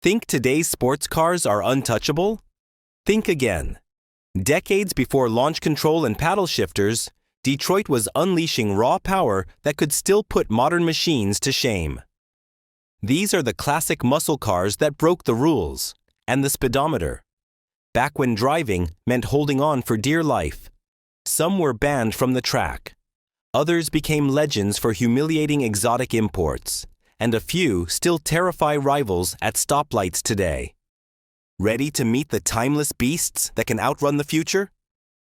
Think today's sports cars are untouchable? Think again. Decades before launch control and paddle shifters, Detroit was unleashing raw power that could still put modern machines to shame. These are the classic muscle cars that broke the rules, and the speedometer. Back when driving meant holding on for dear life. Some were banned from the track. Others became legends for humiliating exotic imports, and a few still terrify rivals at stoplights today. Ready to meet the timeless beasts that can outrun the future?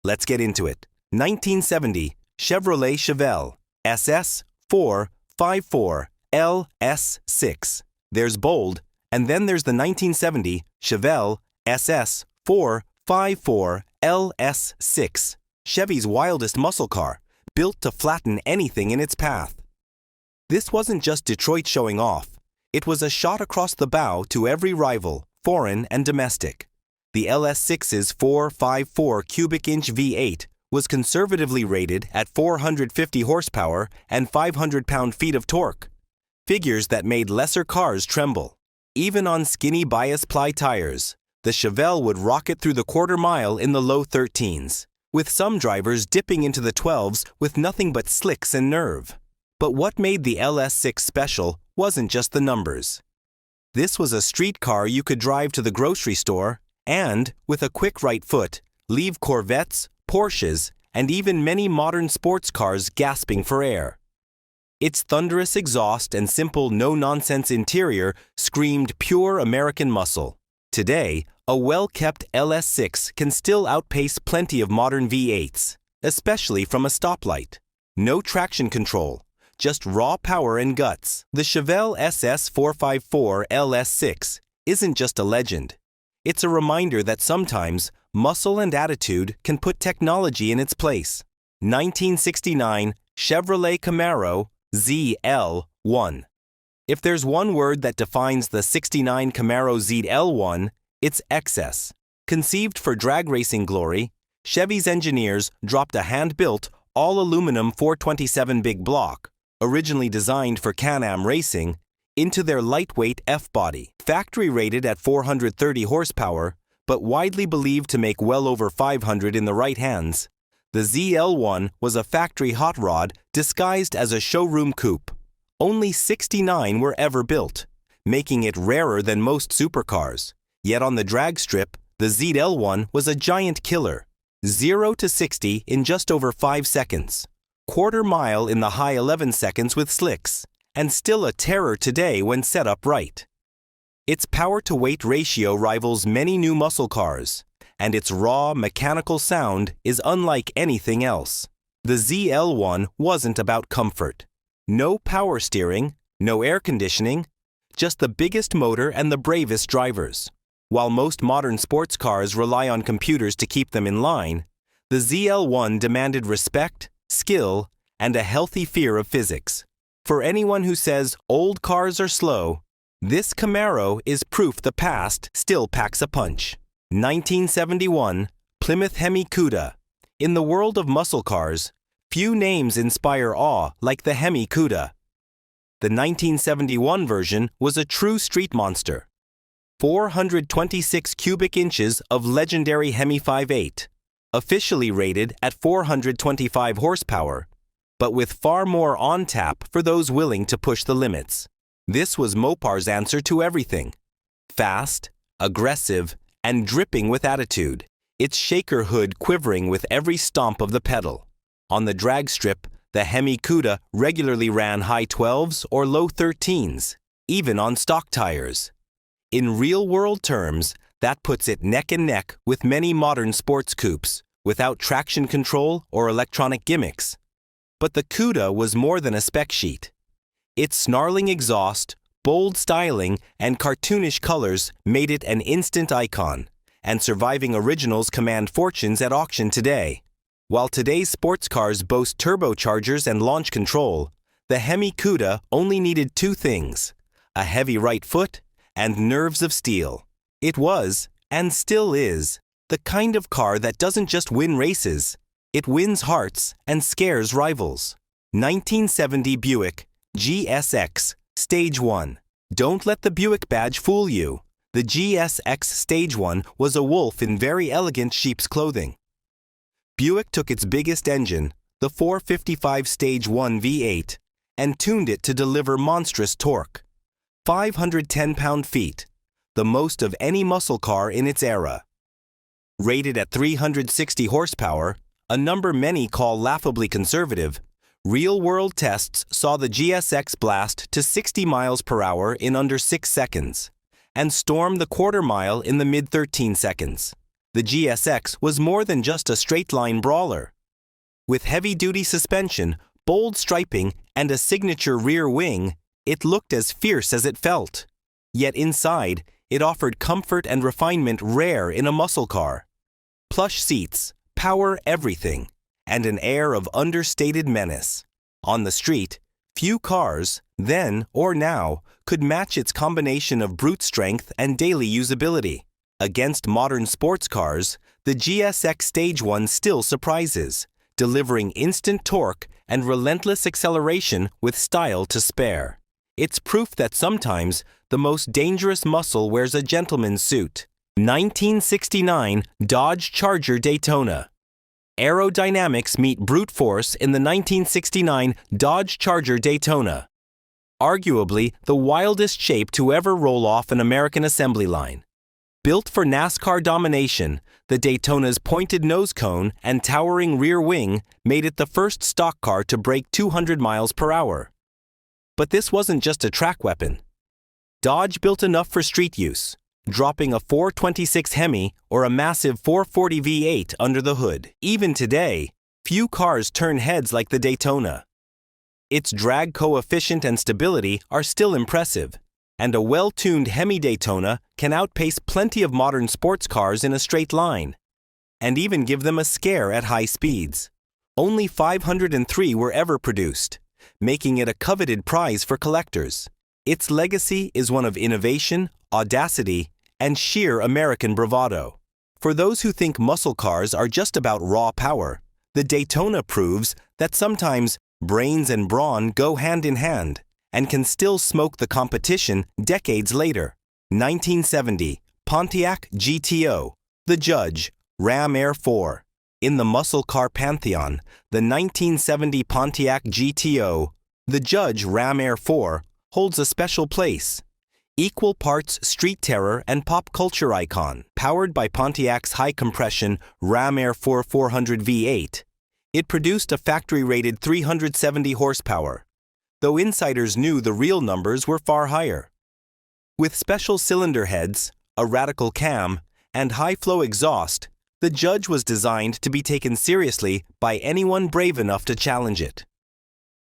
Let's get into it. 1970 Chevrolet Chevel SS454 LS6. There's bold, and then there's the 1970 Chevel SS454 LS6, Chevy's wildest muscle car, built to flatten anything in its path. This wasn't just Detroit showing off. It was a shot across the bow to every rival, foreign and domestic. The LS6's 454 cubic inch V8 was conservatively rated at 450 horsepower and 500 pound-feet of torque, figures that made lesser cars tremble. Even on skinny bias-ply tires, the Chevel would rocket through the quarter mile in the low 13s, with some drivers dipping into the 12s with nothing but slicks and nerve. But what made the LS6 special wasn't just the numbers. This was a street car you could drive to the grocery store and, with a quick right foot, leave Corvettes, Porsches, and even many modern sports cars gasping for air. Its thunderous exhaust and simple no-nonsense interior screamed pure American muscle. Today, a well-kept LS6 can still outpace plenty of modern V8s, especially from a stoplight. No traction control, just raw power and guts. The Chevel SS454 LS6 isn't just a legend. It's a reminder that sometimes muscle and attitude can put technology in its place. 1969 Chevrolet Camaro ZL1. If there's one word that defines the '69 Camaro ZL1, it's excess. Conceived for drag racing glory, Chevy's engineers dropped a hand-built, all-aluminum 427 big block, originally designed for Can-Am racing, into their lightweight F-body. Factory rated at 430 horsepower, but widely believed to make well over 500 in the right hands, the ZL1 was a factory hot rod disguised as a showroom coupe. Only 69 were ever built, making it rarer than most supercars. Yet on the drag strip, the ZL1 was a giant killer. 0 to 60 in just over 5 seconds. Quarter mile in the high 11 seconds with slicks, and still a terror today when set up right. Its power-to-weight ratio rivals many new muscle cars, and its raw, mechanical sound is unlike anything else. The ZL1 wasn't about comfort. No power steering, no air conditioning, just the biggest motor and the bravest drivers. While most modern sports cars rely on computers to keep them in line, the ZL1 demanded respect, skill, and a healthy fear of physics. For anyone who says old cars are slow, this Camaro is proof the past still packs a punch. 1971 Plymouth Hemi Cuda. In the world of muscle cars, few names inspire awe like the Hemi Cuda. The 1971 version was a true street monster. 426 cubic inches of legendary Hemi 5.8, officially rated at 425 horsepower, but with far more on tap for those willing to push the limits. This was Mopar's answer to everything. Fast, aggressive, and dripping with attitude, its shaker hood quivering with every stomp of the pedal. On the drag strip, the Hemi Cuda regularly ran high 12s or low 13s, even on stock tires. In real-world terms, that puts it neck and neck with many modern sports coupes, without traction control or electronic gimmicks. But the Cuda was more than a spec sheet. Its snarling exhaust, bold styling, and cartoonish colors made it an instant icon, and surviving originals command fortunes at auction today. While today's sports cars boast turbochargers and launch control, the Hemi Cuda only needed two things: a heavy right foot and nerves of steel. It was, and still is, the kind of car that doesn't just win races, it wins hearts and scares rivals. 1970 Buick GSX Stage 1. Don't let the Buick badge fool you. The GSX Stage 1 was a wolf in very elegant sheep's clothing. Buick took its biggest engine, the 455 Stage 1 V8, and tuned it to deliver monstrous torque. 510 pound-feet, the most of any muscle car in its era. Rated at 360 horsepower, a number many call laughably conservative, real-world tests saw the GSX blast to 60 miles per hour in under 6 seconds, and storm the quarter-mile in the mid-13 seconds. The GSX was more than just a straight-line brawler. With heavy-duty suspension, bold striping, and a signature rear wing, it looked as fierce as it felt. Yet inside, it offered comfort and refinement rare in a muscle car. Plush seats, power everything, and an air of understated menace. On the street, few cars, then or now, could match its combination of brute strength and daily usability. Against modern sports cars, the GSX Stage 1 still surprises, delivering instant torque and relentless acceleration with style to spare. It's proof that sometimes the most dangerous muscle wears a gentleman's suit. 1969 Dodge Charger Daytona. Aerodynamics meet brute force in the 1969 Dodge Charger Daytona. Arguably the wildest shape to ever roll off an American assembly line. Built for NASCAR domination, the Daytona's pointed nose cone and towering rear wing made it the first stock car to break 200 miles per hour. But this wasn't just a track weapon. Dodge built enough for street use, dropping a 426 Hemi or a massive 440 V8 under the hood. Even today, few cars turn heads like the Daytona. Its drag coefficient and stability are still impressive, and a well-tuned Hemi Daytona can outpace plenty of modern sports cars in a straight line, and even give them a scare at high speeds. Only 503 were ever produced, making it a coveted prize for collectors. Its legacy is one of innovation, audacity, and sheer American bravado. For those who think muscle cars are just about raw power, the Daytona proves that sometimes brains and brawn go hand in hand and can still smoke the competition decades later. 1970, Pontiac GTO, the Judge, Ram Air 4. In the muscle car pantheon, the 1970 Pontiac GTO, the Judge Ram Air 4, holds a special place. Equal parts street terror and pop culture icon. Powered by Pontiac's high-compression Ram Air 4 400 V8, it produced a factory-rated 370 horsepower, though insiders knew the real numbers were far higher. With special cylinder heads, a radical cam, and high-flow exhaust, the Judge was designed to be taken seriously by anyone brave enough to challenge it.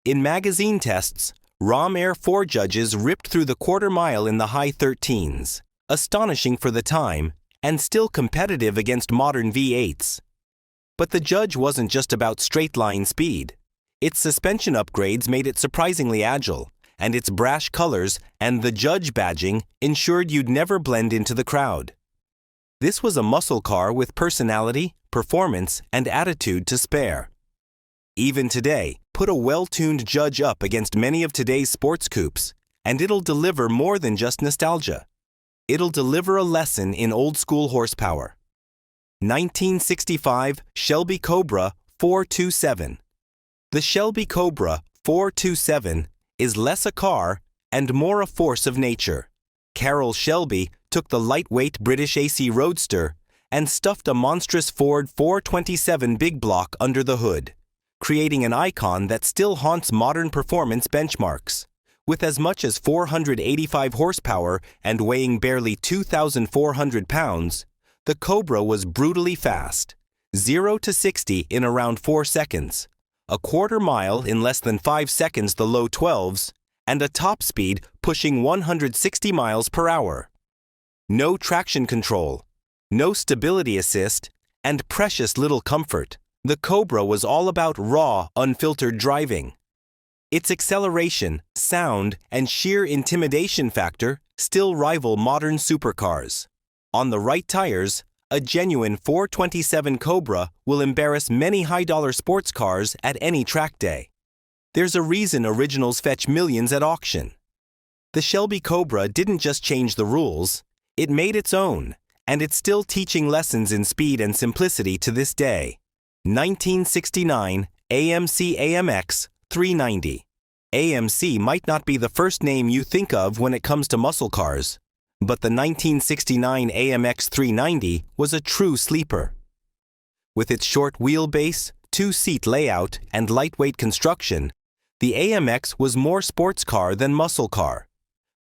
In magazine tests, Ram Air 4 Judges ripped through the quarter mile in the high 13s, astonishing for the time, and still competitive against modern V8s. But the Judge wasn't just about straight-line speed. Its suspension upgrades made it surprisingly agile, and its brash colors and the Judge badging ensured you'd never blend into the crowd. This was a muscle car with personality, performance, and attitude to spare. Even today, put a well-tuned Judge up against many of today's sports coupes, and it'll deliver more than just nostalgia. It'll deliver a lesson in old-school horsepower. 1965 Shelby Cobra 427. The Shelby Cobra 427 is less a car and more a force of nature. Carroll Shelby took the lightweight British AC Roadster and stuffed a monstrous Ford 427 big block under the hood, creating an icon that still haunts modern performance benchmarks. With as much as 485 horsepower and weighing barely 2,400 pounds, the Cobra was brutally fast, 0 to 60 in around 4 seconds, a quarter mile in less than 5 seconds the low 12s, and a top speed pushing 160 miles per hour. No traction control, no stability assist, and precious little comfort. The Cobra was all about raw, unfiltered driving. Its acceleration, sound, and sheer intimidation factor still rival modern supercars. On the right tires, a genuine 427 Cobra will embarrass many high-dollar sports cars at any track day. There's a reason originals fetch millions at auction. The Shelby Cobra didn't just change the rules, It made its own, and it's still teaching lessons in speed and simplicity to this day. 1969 AMC AMX 390. AMC might not be the first name you think of when it comes to muscle cars, but the 1969 AMX 390 was a true sleeper. With its short wheelbase, two-seat layout, and lightweight construction, the AMX was more sports car than muscle car.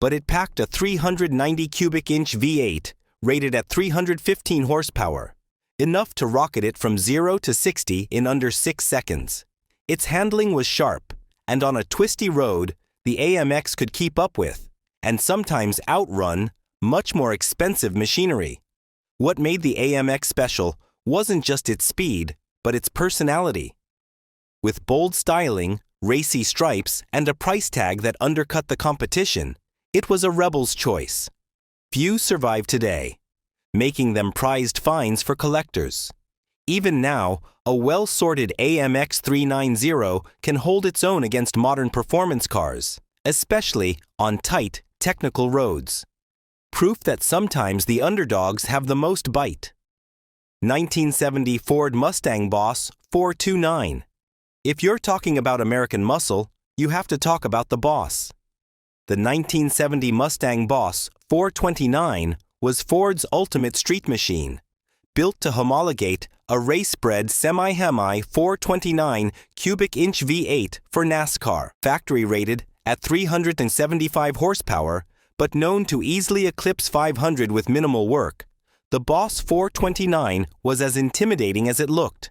But it packed a 390 cubic inch V8 rated at 315 horsepower, enough to rocket it from 0 to 60 in under 6 seconds. Its handling was sharp, and on a twisty road, the AMX could keep up with, and sometimes outrun, much more expensive machinery. What made the AMX special wasn't just its speed, but its personality. With bold styling, racy stripes, and a price tag that undercut the competition, it was a rebel's choice. Few survive today, making them prized finds for collectors. Even now, a well-sorted AMX 390 can hold its own against modern performance cars, especially on tight, technical roads. Proof that sometimes the underdogs have the most bite. 1970 Ford Mustang Boss 429. If you're talking about American muscle, you have to talk about the Boss. The 1970 Mustang Boss 429 was Ford's ultimate street machine, built to homologate a race-bred semi-Hemi 429 cubic inch V8 for NASCAR, factory rated at 375 horsepower, but known to easily eclipse 500 with minimal work. The Boss 429 was as intimidating as it looked.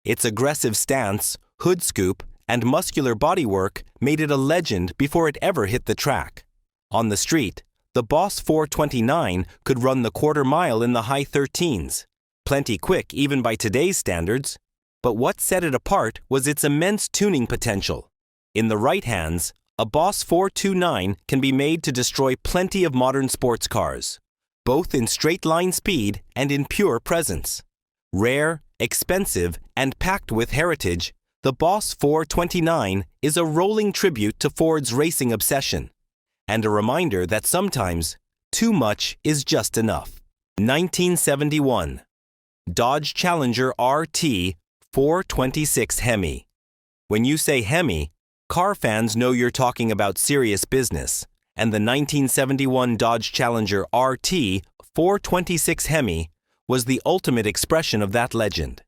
Its aggressive stance, hood scoop, and muscular bodywork made it a legend before it ever hit the track. On the street, the Boss 429 could run the quarter mile in the high 13s. Plenty quick even by today's standards. But what set it apart was its immense tuning potential. In the right hands, a Boss 429 can be made to destroy plenty of modern sports cars, both in straight-line speed and in pure presence. Rare, expensive, and packed with heritage, the Boss 429 is a rolling tribute to Ford's racing obsession, and a reminder that sometimes too much is just enough. 1971 Dodge Challenger RT 426 Hemi. When you say Hemi, car fans know you're talking about serious business, and the 1971 Dodge Challenger RT 426 Hemi was the ultimate expression of that legend.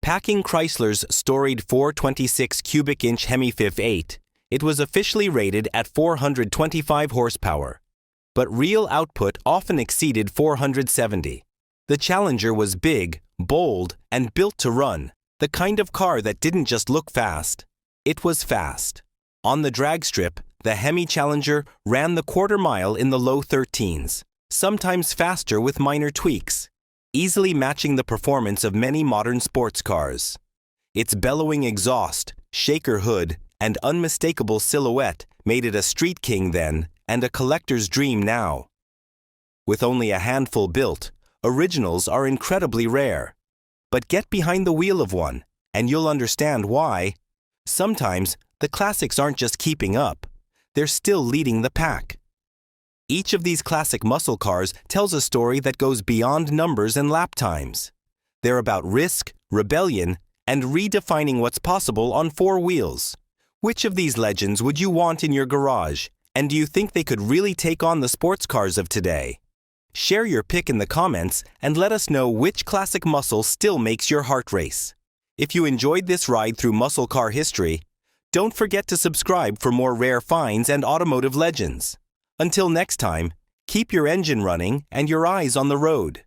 Packing Chrysler's storied 426 cubic inch Hemi V8, it was officially rated at 425 horsepower, but real output often exceeded 470. The Challenger was big, bold, and built to run, the kind of car that didn't just look fast. It was fast. On the drag strip, the Hemi Challenger ran the quarter mile in the low 13s, sometimes faster with minor tweaks, easily matching the performance of many modern sports cars. Its bellowing exhaust, shaker hood, and unmistakable silhouette made it a street king then and a collector's dream now. With only a handful built, originals are incredibly rare. But get behind the wheel of one, and you'll understand why. Sometimes, the classics aren't just keeping up, they're still leading the pack. Each of these classic muscle cars tells a story that goes beyond numbers and lap times. They're about risk, rebellion, and redefining what's possible on four wheels. Which of these legends would you want in your garage, and do you think they could really take on the sports cars of today? Share your pick in the comments and let us know which classic muscle still makes your heart race. If you enjoyed this ride through muscle car history, don't forget to subscribe for more rare finds and automotive legends. Until next time, keep your engine running and your eyes on the road.